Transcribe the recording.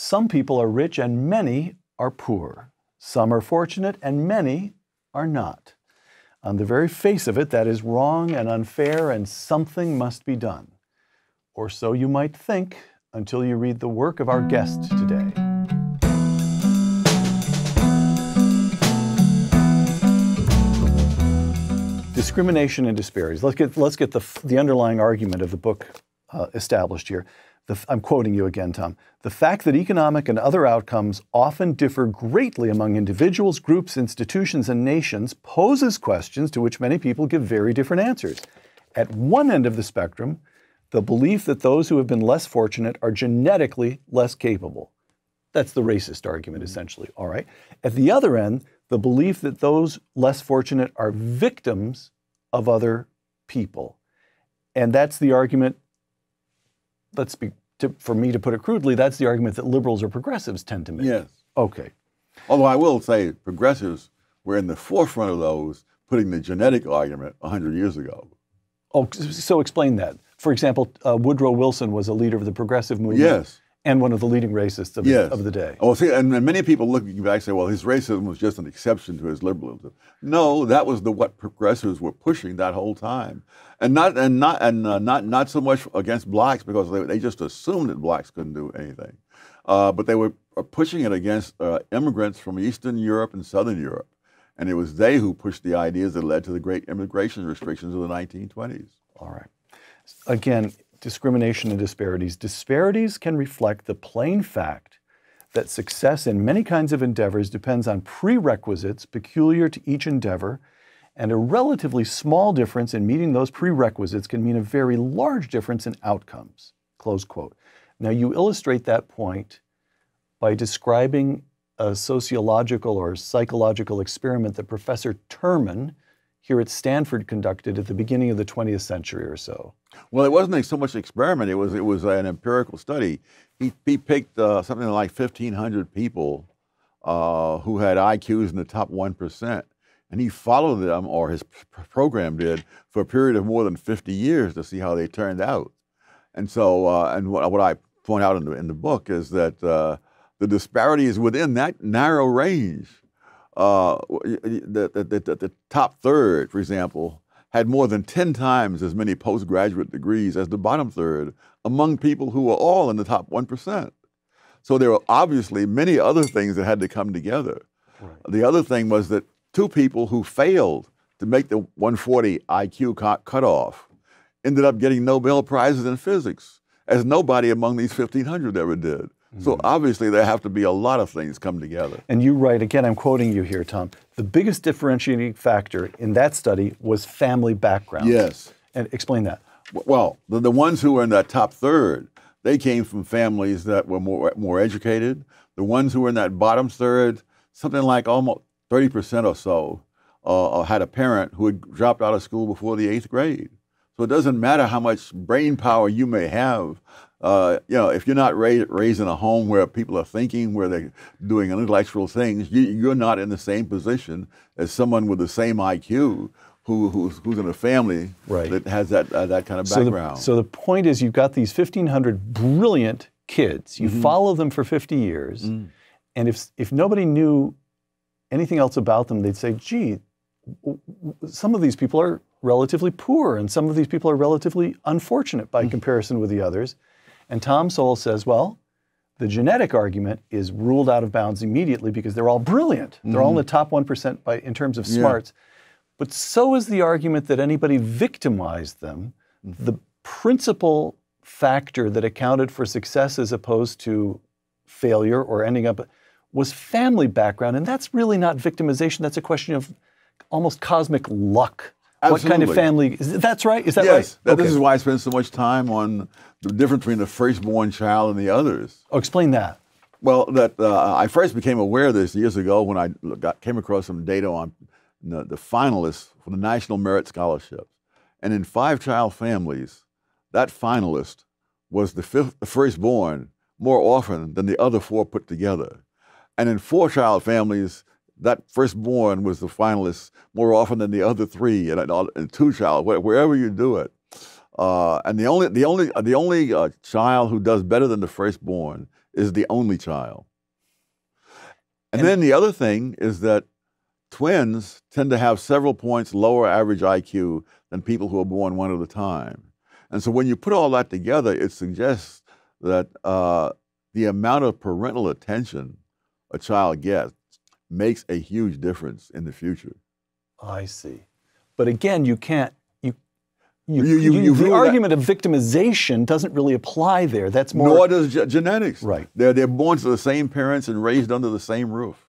Some people are rich and many are poor. Some are fortunate and many are not. On the very face of it, that is wrong and unfair, and something must be done. Or so you might think until you read the work of our guest today. Discrimination and disparities. Let's get the underlying argument of the book established here. I'm quoting you again, Tom. The fact that economic and other outcomes often differ greatly among individuals, groups, institutions, and nations poses questions to which many people give very different answers. At one end of the spectrum, the belief that those who have been less fortunate are genetically less capable. That's the racist argument, essentially, all right? At the other end, the belief that those less fortunate are victims of other people. And that's the argument, for me to put it crudely, that's the argument that liberals or progressives tend to make. Yes. Okay. Although I will say progressives were in the forefront of those, putting the genetic argument 100 years ago. Oh, so explain that. For example, Woodrow Wilson was a leader of the progressive movement. Yes. And one of the leading racists of the day. Oh, see, and many people look back and say, well, his racism was just an exception to his liberalism. No, that was what progressives were pushing that whole time, and not so much against blacks, because they just assumed that blacks couldn't do anything, but they were pushing it against immigrants from Eastern Europe and Southern Europe, and it was they who pushed the ideas that led to the great immigration restrictions of the 1920s. All right. Again, discrimination and disparities. Disparities can reflect the plain fact that success in many kinds of endeavors depends on prerequisites peculiar to each endeavor, and a relatively small difference in meeting those prerequisites can mean a very large difference in outcomes. Close quote. Now, you illustrate that point by describing a sociological or psychological experiment that Professor Terman here at Stanford conducted at the beginning of the 20th century or so. Well, it wasn't so much an experiment, it was an empirical study. He picked something like 1,500 people who had IQs in the top 1%, and he followed them, or his program did, for a period of more than 50 years to see how they turned out. And so, and what I point out in the book is that the disparity is within that narrow range. The top third, for example, had more than 10 times as many postgraduate degrees as the bottom third among people who were all in the top 1%. So there were obviously many other things that had to come together. Right. The other thing was that two people who failed to make the 140 IQ cutoff ended up getting Nobel Prizes in physics, as nobody among these 1,500 ever did. So obviously there have to be a lot of things come together. And you write, again, I'm quoting you here, Tom, the biggest differentiating factor in that study was family background. Yes. And explain that. Well, the ones who were in that top third, they came from families that were more educated. The ones who were in that bottom third, something like almost 30% or so, had a parent who had dropped out of school before the 8th grade. So it doesn't matter how much brain power you may have. If you're not raised in a home where people are thinking, where they're doing intellectual things, you're not in the same position as someone with the same IQ who's in a family that has that kind of background. So the point is, you've got these 1,500 brilliant kids. You follow them for 50 years, and if nobody knew anything else about them, they'd say, gee, some of these people are relatively poor, and some of these people are relatively unfortunate by comparison with the others. And Tom Sowell says, well, the genetic argument is ruled out of bounds immediately because they're all brilliant. They're all in the top 1% in terms of smarts. But so is the argument that anybody victimized them. The principal factor that accounted for success as opposed to failure or ending up was family background. And that's really not victimization. That's a question of almost cosmic luck. Absolutely. What kind of family? That's right? Is that right? Yes. This is why I spend so much time on the difference between the firstborn child and the others. Oh, explain that. Well, I first became aware of this years ago when I came across some data on the finalists for the National Merit Scholarships. And in 5-child families, that finalist was the firstborn more often than the other 4 put together. And in 4-child families, that firstborn was the finalist more often than the other 3, and 2-child, wherever you do it. And the only child who does better than the firstborn is the only child. And then the other thing is that twins tend to have several points lower average IQ than people who are born one at a time. And so when you put all that together, it suggests that the amount of parental attention a child gets makes a huge difference in the future. I see. But again, you can't, the argument of victimization doesn't really apply there. That's more. Nor does genetics. Right. They're born to the same parents and raised under the same roof.